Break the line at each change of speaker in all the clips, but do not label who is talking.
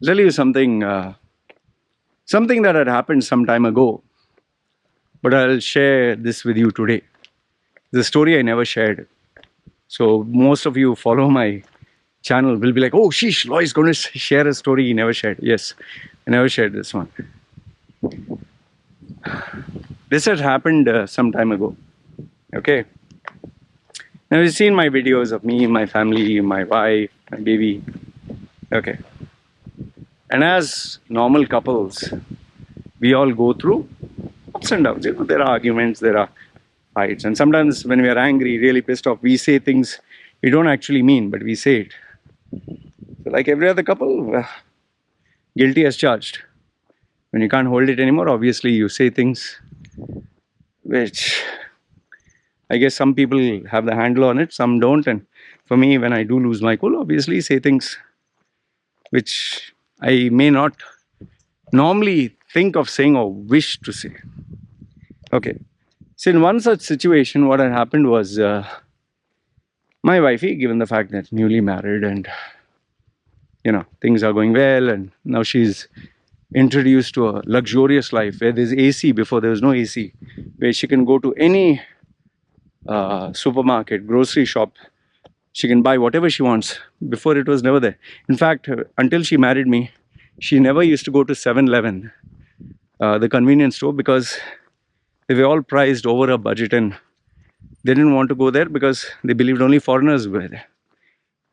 tell you something, something that had happened some time ago, but I'll share this with you today. The story I never shared. So most of you follow my channel will be like, oh, sheesh, Loy is going to share a story he never shared. Yes, I never shared this one. This had happened some time ago. Okay. Now you've seen my videos of me, my family, my wife, my baby. Okay. And as normal couples, we all go through ups and downs. You know, there are arguments, there are fights. And sometimes when we are angry, really pissed off, we say things we don't actually mean, but we say it. So like every other couple, guilty as charged. When you can't hold it anymore, obviously you say things which I guess some people have the handle on it, some don't. And for me, when I do lose my cool, obviously say things which I may not normally think of saying or wish to say. Okay. So in one such situation, what had happened was my wifey, given the fact that newly married and things are going well, and now she's introduced to a luxurious life where there's AC before there was no AC, where she can go to any supermarket, grocery shop, she can buy whatever she wants. Before it was never there. In fact, until she married me, she never used to go to 7-Eleven, the convenience store, because they were all priced over a budget and they didn't want to go there because they believed only foreigners were there.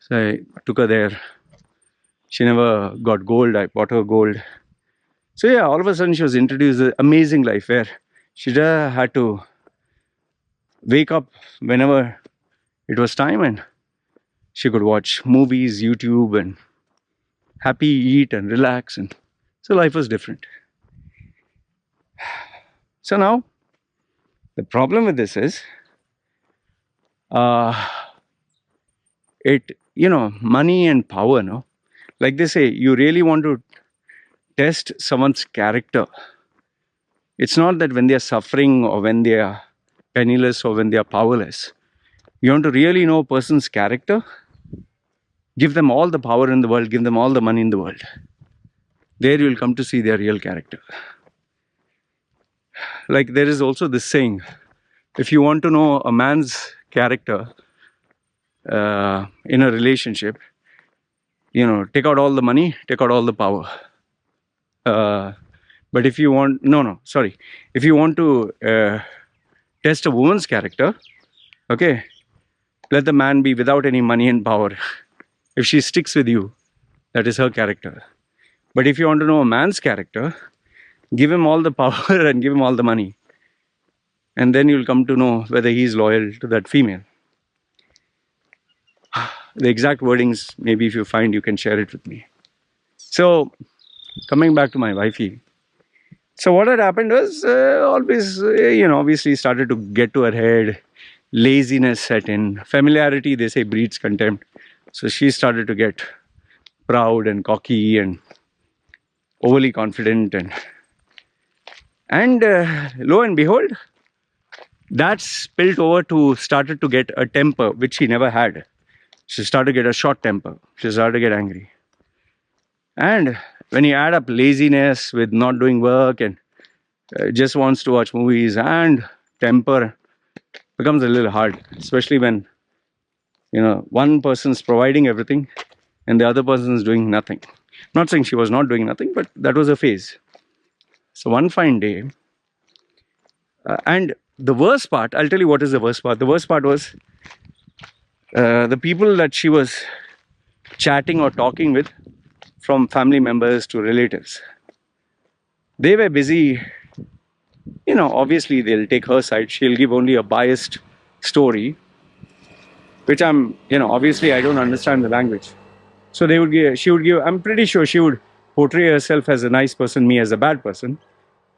So I took her there. She never got gold. I bought her gold. So yeah, all of a sudden she was introduced to an amazing life where she just had to wake up whenever it was time and she could watch movies, YouTube, and happy eat and relax. And so life was different. So now the problem with this is money and power, no? Like they say, you really want to test someone's character. It's not that when they are suffering or when they are penniless or when they are powerless. You want to really know a person's character? Give them all the power in the world, give them all the money in the world. There you will come to see their real character. Like there is also this saying, if you want to know a man's character in a relationship, take out all the money, take out all the power. But if you want, if you want to test a woman's character, okay, let the man be without any money and power. If she sticks with you, that is her character. But if you want to know a man's character, give him all the power and give him all the money. And then you'll come to know whether he's loyal to that female. The exact wordings, maybe if you find, you can share it with me. So, coming back to my wifey. So what had happened was always, obviously started to get to her head. Laziness set in. Familiarity, they say, breeds contempt. So she started to get proud and cocky and overly confident. And lo and behold, that spilled over to started to get a temper, which she never had. She started to get a short temper. She started to get angry. And when you add up laziness with not doing work and just wants to watch movies and temper, becomes a little hard, especially when one person's providing everything and the other person's doing nothing. I'm not saying she was not doing nothing, but that was a phase. So one fine day, and the worst part, I'll tell you what is the worst part. The worst part was the people that she was chatting or talking with, from family members to relatives, they were busy. Obviously they'll take her side. She'll give only a biased story, which obviously I don't understand the language. So she would give, I'm pretty sure she would portray herself as a nice person, me as a bad person,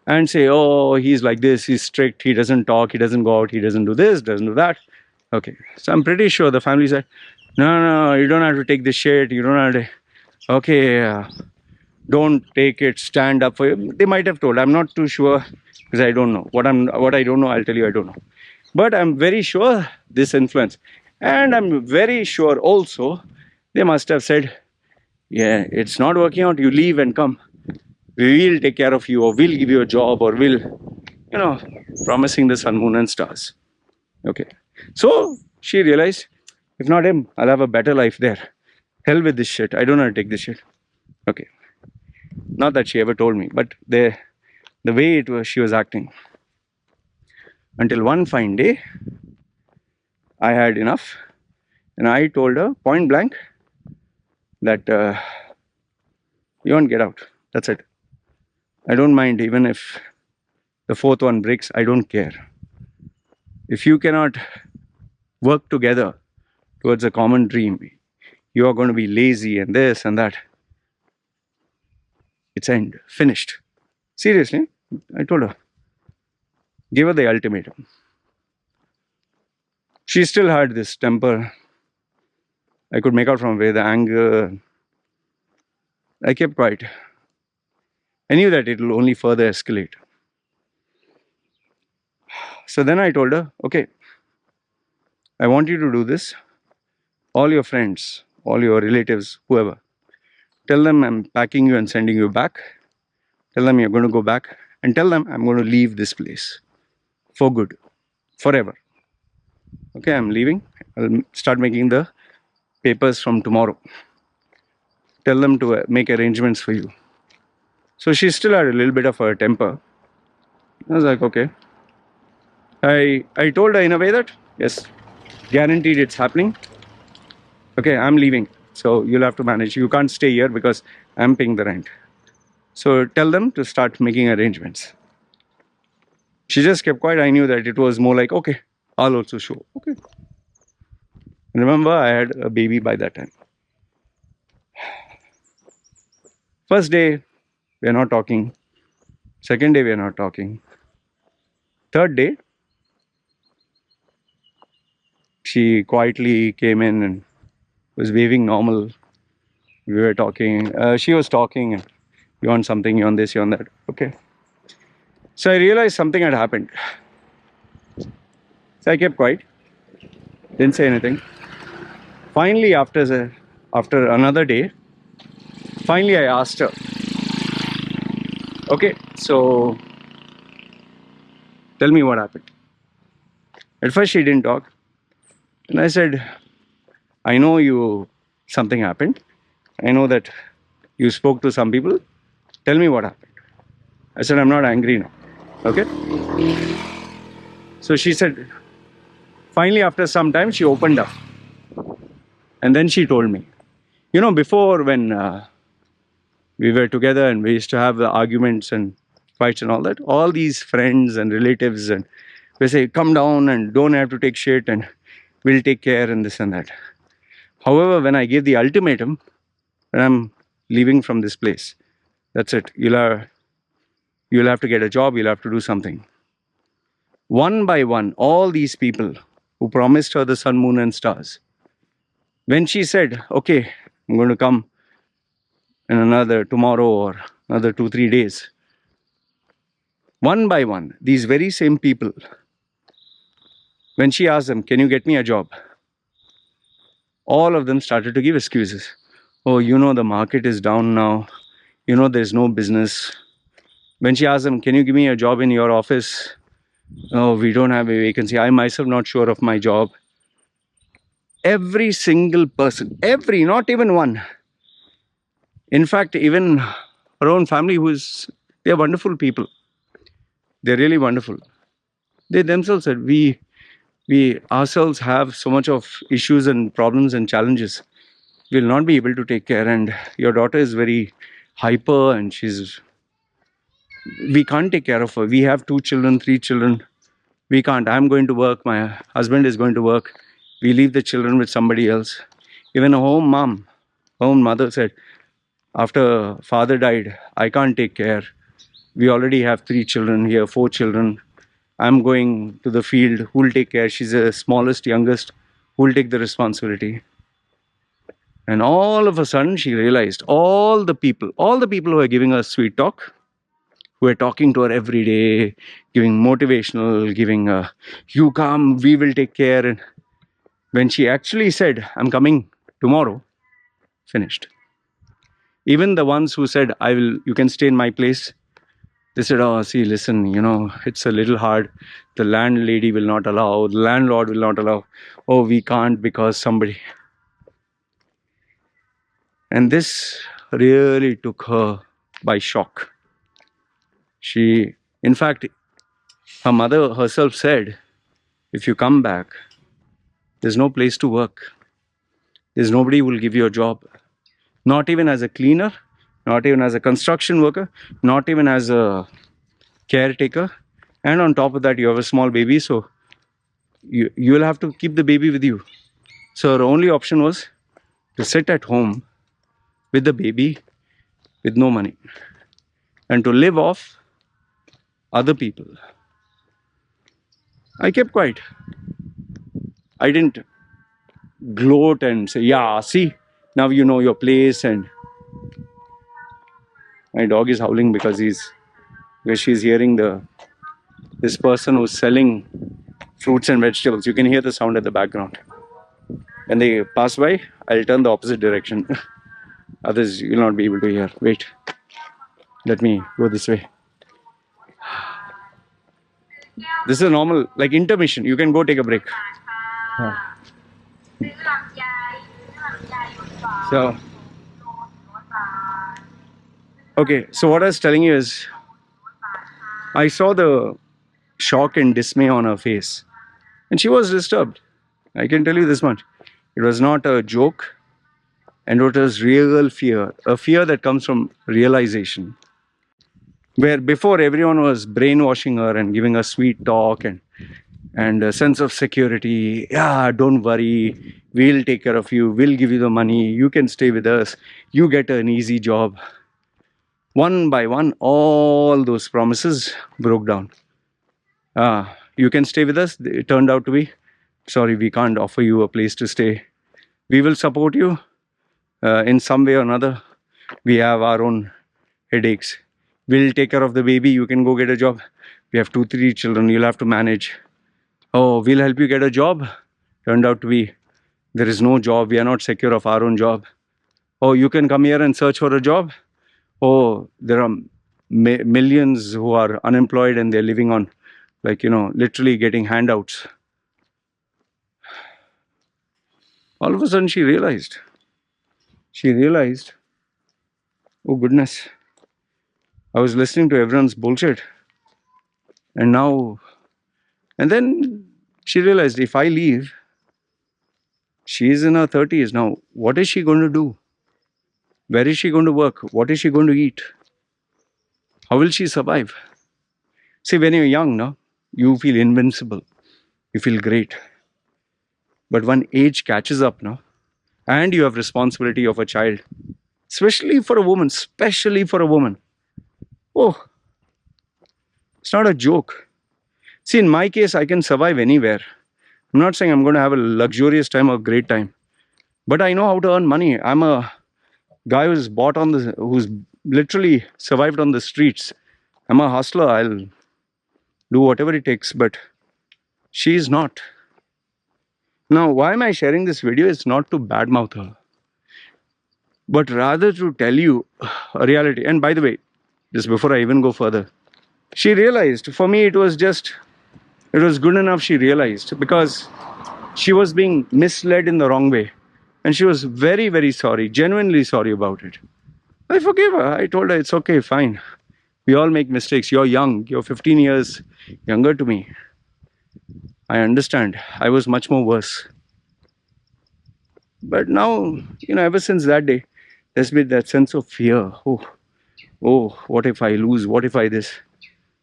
and say, oh, he's like this, he's strict, he doesn't talk, he doesn't go out, he doesn't do this, doesn't do that. Okay, so I'm pretty sure the family said, no, you don't have to take this shit, you don't have to, okay, don't take it, stand up for you. They might have told, I'm not too sure, because I don't know. What I don't know, I'll tell you I don't know. But I'm very sure this influence. And I'm very sure also, they must have said, Yeah, it's not working out, you leave and come. We will take care of you, or we'll give you a job, or we'll, promising the sun, moon, and stars. Okay. So she realized, if not him, I'll have a better life there. Hell with this shit. I don't want to take this shit. Okay. Not that she ever told me, but the way it was, she was acting. Until one fine day, I had enough, and I told her point blank that you won't get out. That's it. I don't mind even if the fourth one breaks. I don't care. If you cannot work together towards a common dream, you are going to be lazy and this and that. It's end. Finished. Seriously, I told her. Gave her the ultimatum. She still had this temper. I could make out from where the anger. I kept quiet. I knew that it will only further escalate. So then I told her, okay, I want you to do this. All your friends, all your relatives, whoever, tell them I'm packing you and sending you back. Tell them you're going to go back. And tell them I'm going to leave this place for good, forever. Okay, I'm leaving. I'll start making the papers from tomorrow. Tell them to make arrangements for you. So she still had a little bit of a temper. I was like, okay. I told her in a way that, yes, guaranteed it's happening. Okay, I'm leaving. So you'll have to manage. You can't stay here because I'm paying the rent. So tell them to start making arrangements. She just kept quiet. I knew that it was more like, okay, I'll also show. Okay. Remember, I had a baby by that time. First day, we're not talking. Second day, we're not talking. Third day, she quietly came in and was waving normal. We were talking. She was talking. And you want something, you want this, you want that. Okay. So I realized something had happened. So I kept quiet. Didn't say anything. Finally, after another day, finally I asked her, okay, so tell me what happened. At first she didn't talk. And I said, I know something happened. I know that you spoke to some people. Tell me what happened. I said, I'm not angry now. Okay. So she said, finally after some time she opened up. And then she told me, before when we were together and we used to have the arguments and fights and all these friends and relatives and they say, come down and don't have to take shit and we'll take care and this and that. However, when I gave the ultimatum, when I'm leaving from this place, that's it. You'll have to get a job, you'll have to do something. One by one, all these people who promised her the sun, moon and stars, when she said, okay, I'm going to come in another tomorrow or another 2-3 days, one by one, these very same people, when she asked them, can you get me a job? All of them started to give excuses. Oh, the market is down now. There's no business. When she asked them, can you give me a job in your office? Oh, we don't have a vacancy. I myself not sure of my job. Every single person, not even one. In fact, even her own family, they're wonderful people. They're really wonderful. They themselves said, we ourselves have so much of issues and problems and challenges. We'll not be able to take care. And your daughter is very hyper and we can't take care of her. We have 2 children, 3 children. We can't. I'm going to work. My husband is going to work. We leave the children with somebody else. Even a home mother said, after father died, I can't take care. We already have 3 children here, 4 children. I'm going to the field. Who'll take care? She's the smallest, youngest. Who'll take the responsibility? And all of a sudden, she realized all the people who are giving her sweet talk, who are talking to her every day, giving motivational, giving, you come, we will take care. And when she actually said, I'm coming tomorrow, finished. Even the ones who said, you can stay in my place, they said, oh, see, listen, it's a little hard. The landlady will not allow, the landlord will not allow. Oh, we can't because somebody. And this really took her by shock. In fact, her mother herself said, if you come back, there's no place to work. There's nobody who will give you a job. Not even as a cleaner, not even as a construction worker, not even as a caretaker. And on top of that, you have a small baby, so you will have to keep the baby with you. So her only option was to sit at home with the baby with no money and to live off other people. I kept quiet. I didn't gloat and say, yeah, see, now you know your place. And my dog is howling because she's hearing this person who's selling fruits and vegetables. You can hear the sound at the background. When they pass by, I'll turn the opposite direction. Others you'll not be able to hear. Wait. Let me go this way. This is a normal, like intermission. You can go take a break. So, okay. So what I was telling you is, I saw the shock and dismay on her face. And she was disturbed. I can tell you this much. It was not a joke. And it was real fear. A fear that comes from realization. Where before everyone was brainwashing her and giving her sweet talk and a sense of security. Yeah, don't worry. We'll take care of you. We'll give you the money. You can stay with us. You get an easy job. One by one, all those promises broke down. You can stay with us. It turned out to be, sorry, we can't offer you a place to stay. We will support you in some way or another. We have our own headaches. We'll take care of the baby. You can go get a job. We have 2-3 children. You'll have to manage. Oh, we'll help you get a job. Turned out to be, there is no job. We are not secure of our own job. Oh, you can come here and search for a job. Oh, there are millions who are unemployed and they're living on, literally getting handouts. All of a sudden she realized, oh goodness, I was listening to everyone's bullshit. And then she realized, if I leave, she's in her 30s now. What is she going to do? Where is she going to work? What is she going to eat? How will she survive? See, when you're young, no, you feel invincible. You feel great. But when age catches up, no, and you have responsibility of a child, especially for a woman, oh, it's not a joke. See, in my case, I can survive anywhere. I'm not saying I'm going to have a luxurious time or great time, but I know how to earn money. I'm a guy who's literally survived on the streets. I'm a hustler. I'll do whatever it takes, but she's not. Now, why am I sharing this video? It's not to badmouth her, but rather to tell you a reality. And by the way, just before I even go further, she realized, for me, it was good enough she realized, because she was being misled in the wrong way. And she was very, very sorry, genuinely sorry about it. I forgave her. I told her, it's okay, fine. We all make mistakes. You're young. You're 15 years younger to me. I understand. I was much more worse. But now, ever since that day, there's been that sense of fear. Oh, what if I lose? What if I this?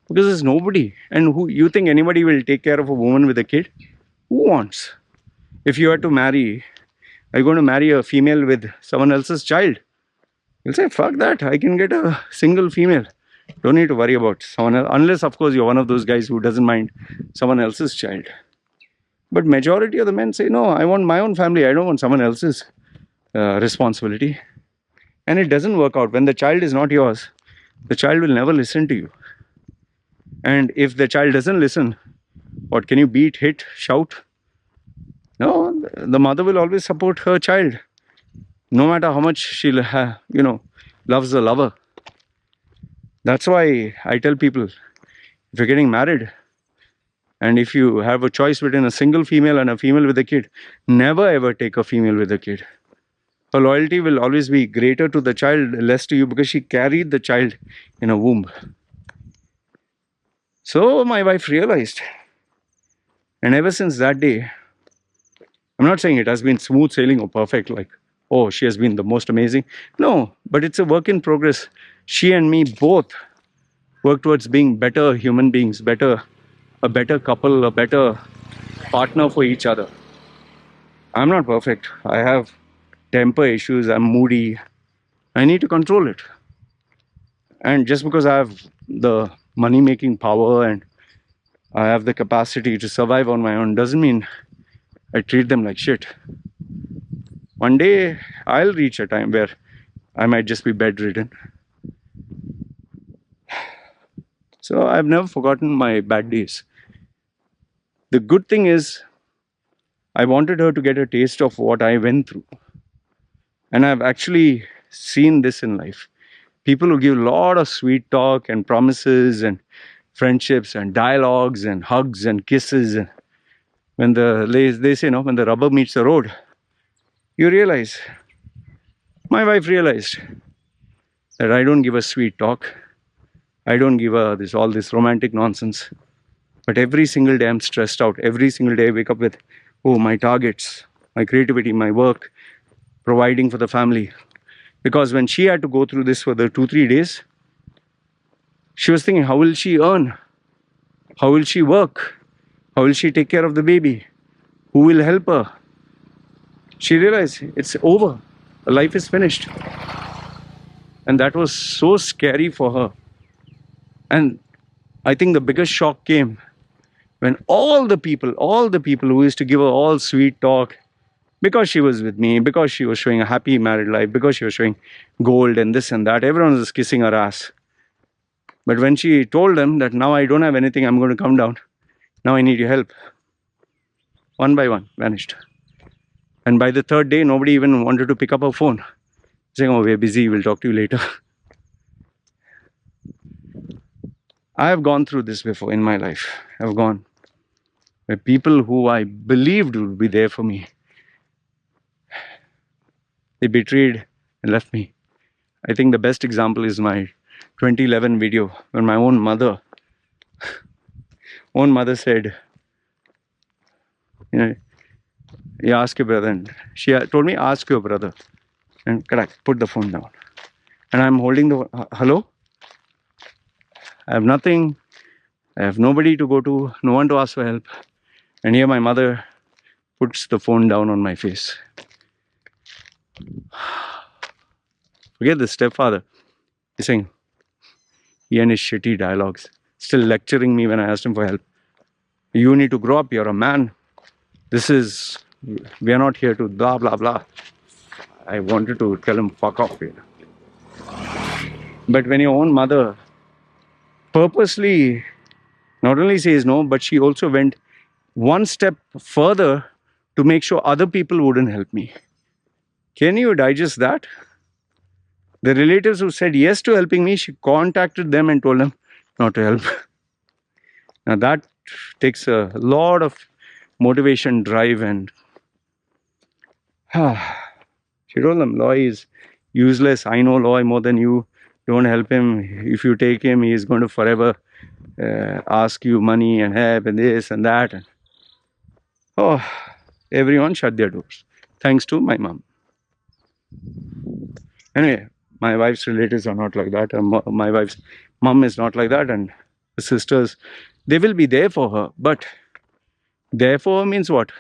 Because there's nobody. And who you think anybody will take care of a woman with a kid? Who wants? If you are to marry, are you going to marry a female with someone else's child? You'll say, fuck that. I can get a single female. Don't need to worry about someone else. Unless, of course, you're one of those guys who doesn't mind someone else's child. But majority of the men say, no, I want my own family. I don't want someone else's responsibility. And it doesn't work out. When the child is not yours, the child will never listen to you. And if the child doesn't listen, what can you beat, hit, shout? No, the mother will always support her child. no matter how much she, loves the lover. That's why I tell people, if you're getting married and if you have a choice between a single female and a female with a kid, never ever take a female with a kid. Her loyalty will always be greater to the child, less to you, because she carried the child in a womb. So my wife realized, and ever since that day, I'm not saying it has been smooth sailing or perfect, like, oh, she has been the most amazing. No, but it's a work in progress. She and me both work towards being better human beings, a better couple, a better partner for each other. I'm not perfect. I have temper issues. I'm moody. I need to control it. And just because I have the money making power and I have the capacity to survive on my own doesn't mean I treat them like shit. One day I'll reach a time where I might just be bedridden. So I've never forgotten my bad days. The good thing is, I wanted her to get a taste of what I went through. And I've actually seen this in life. People who give a lot of sweet talk and promises and friendships and dialogues and hugs and kisses. And when they say, when the rubber meets the road, you realize, my wife realized that I don't give a sweet talk. I don't give her all this romantic nonsense. But every single day I'm stressed out. Every single day I wake up with, oh, my targets, my creativity, my work, providing for the family. Because when she had to go through this for the 2-3 days, she was thinking, how will she earn? How will she work? How will she take care of the baby? Who will help her? She realized it's over. Her life is finished. And that was so scary for her. And I think the biggest shock came when all the people who used to give her all sweet talk, because she was with me, because she was showing a happy married life, because she was showing gold and this and that, everyone was kissing her ass. But when she told them that now I don't have anything, I'm going to come down, now I need your help, one by one vanished. And by the third day, nobody even wanted to pick up her phone, saying, oh, we're busy, we'll talk to you later. I have gone through this before in my life. I've gone where people who I believed would be there for me, they betrayed and left me. I think the best example is my 2011 video when my own mother said, you ask your brother. And she told me, ask your brother. And correct, put the phone down. And I'm holding the, hello? I have nothing. I have nobody to go to, no one to ask for help. And here my mother puts the phone down on my face. Forget the stepfather. He's saying, he and his shitty dialogues, still lecturing me when I asked him for help. You need to grow up, you're a man. We are not here to blah, blah, blah. I wanted to tell him, fuck off here. But when your own mother purposely not only says no, but she also went one step further to make sure other people wouldn't help me. Can you digest that? The relatives who said yes to helping me, she contacted them and told them not to help. Now that takes a lot of motivation, drive, and she told them, Loy is useless. I know Loy more than you. Don't help him. If you take him, he is going to forever ask you money and help and this and that. Oh, everyone shut their doors. Thanks to my mom. Anyway, my wife's relatives are not like that. My wife's mom is not like that. And the sisters, they will be there for her. But there for her means what?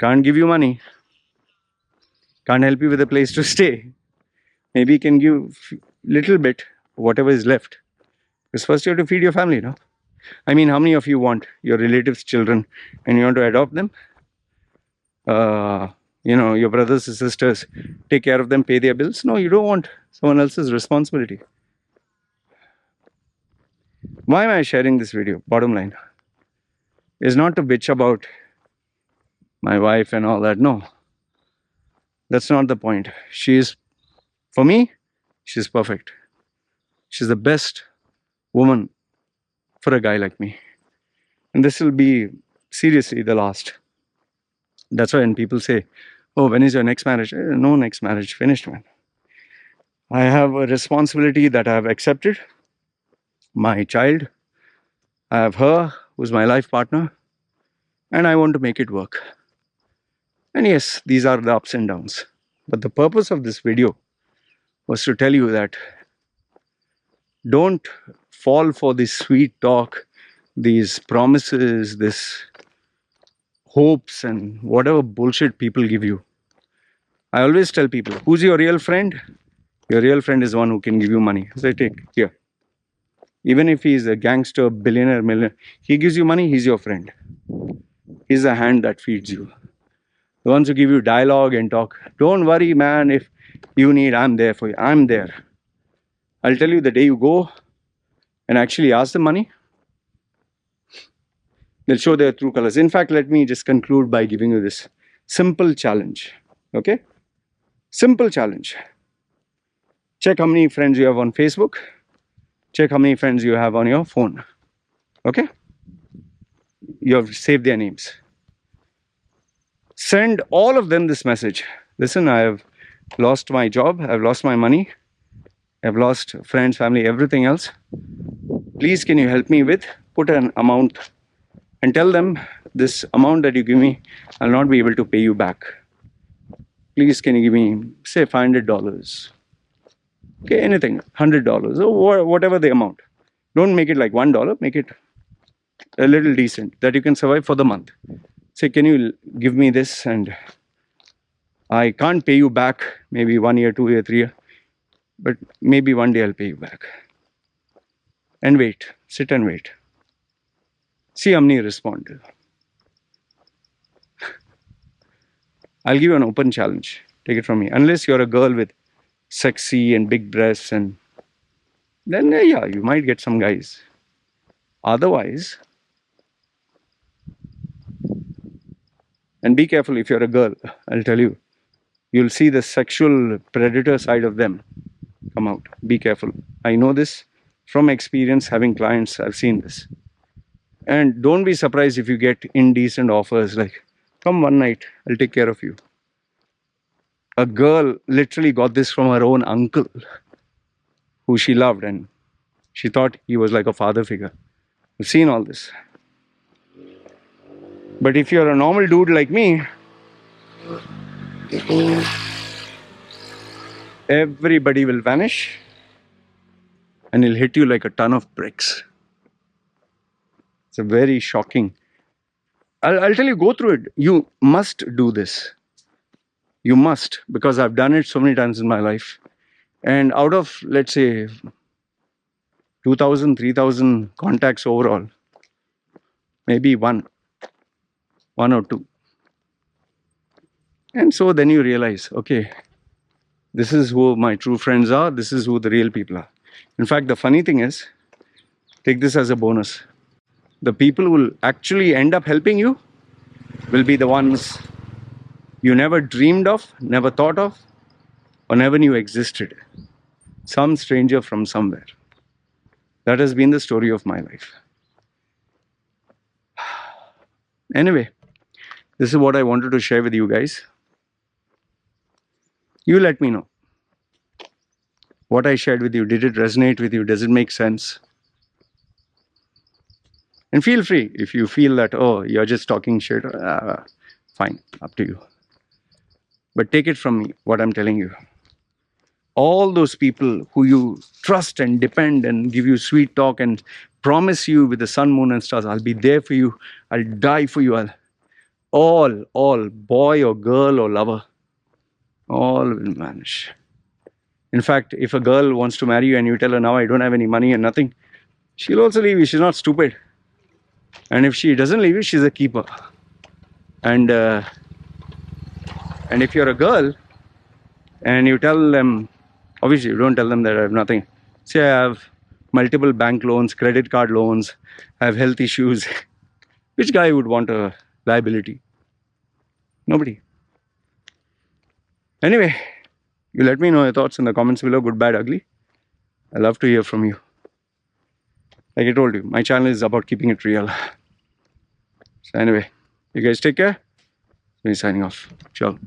Can't give you money. Can't help you with a place to stay. Maybe can give little bit, whatever is left. Because first you have to feed your family, no? I mean, how many of you want your relatives' children and you want to adopt them? Your brothers and sisters, take care of them, pay their bills? No, you don't want someone else's responsibility. Why am I sharing this video? Bottom line is not to bitch about my wife and all that. No. That's not the point. For me, she's perfect. She's the best woman for a guy like me. And this will be seriously the last. That's why when people say, "Oh, when is your next marriage?" No next marriage, finished, man. I have a responsibility that I have accepted. My child, I have her, who's my life partner, and I want to make it work. And yes, these are the ups and downs. But the purpose of this video was to tell you that don't fall for this sweet talk, these promises, this hopes, and whatever bullshit people give you. I always tell people, who's your real friend? Your real friend is one who can give you money. So take here. Even if he's a gangster, billionaire, millionaire, he gives you money, he's your friend. He's the hand that feeds you. The ones who give you dialogue and talk. Don't worry, man, if you need, I'm there for you. I'm there. I'll tell you the day you go and actually ask the money, they'll show their true colors. In fact, let me just conclude by giving you this simple challenge. Okay? Simple challenge. Check how many friends you have on Facebook. Check how many friends you have on your phone. Okay? You have saved their names. Send all of them this message. Listen, I have lost my job. I've lost my money. I've lost friends, family, everything else. Please, can you help me with? Put an amount and tell them this amount that you give me, I'll not be able to pay you back. Please, can you give me, say, $500? Okay, anything, $100 or whatever the amount. Don't make it like $1, make it a little decent that you can survive for the month. Say, can you give me this, and I can't pay you back maybe 1 year, 2 year, 3 year, but maybe one day I'll pay you back. And wait, sit and wait. See how many respond. I'll give you an open challenge. Take it from me. Unless you're a girl with sexy and big breasts, and then yeah, you might get some guys. Otherwise, and be careful if you're a girl, I'll tell you, you'll see the sexual predator side of them come out. Be careful. I know this from experience, having clients, I've seen this. And don't be surprised if you get indecent offers like, come one night, I'll take care of you. A girl literally got this from her own uncle, who she loved, and she thought he was like a father figure. I've seen all this. But if you're a normal dude like me, everybody will vanish and he'll hit you like a ton of bricks. It's a very shocking. I'll tell you, go through it. You must do this. You must, because I've done it so many times in my life. And out of, let's say, 2,000, 3,000 contacts overall, maybe one or two. And so then you realize, okay, this is who my true friends are. This is who the real people are. In fact, the funny thing is, take this as a bonus. The people who will actually end up helping you will be the ones you never dreamed of, never thought of, or never knew existed. Some stranger from somewhere. That has been the story of my life. Anyway, this is what I wanted to share with you guys. You let me know. What I shared with you, did it resonate with you? Does it make sense? And feel free if you feel that, oh, you're just talking shit, fine, up to you. But take it from me, what I'm telling you. All those people who you trust and depend and give you sweet talk and promise you with the sun, moon, and stars, I'll be there for you, I'll die for you, all, boy or girl or lover, all will vanish. In fact, if a girl wants to marry you and you tell her, now I don't have any money and nothing, she'll also leave you. She's not stupid. And if she doesn't leave you, she's a keeper. And if you're a girl and you tell them, obviously you don't tell them that I have nothing. Say I have multiple bank loans, credit card loans, I have health issues. Which guy would want a liability? Nobody. Anyway, you let me know your thoughts in the comments below, good, bad, ugly. I love to hear from you. Like I told you, my channel is about keeping it real. So anyway, you guys take care. Me signing off. Ciao.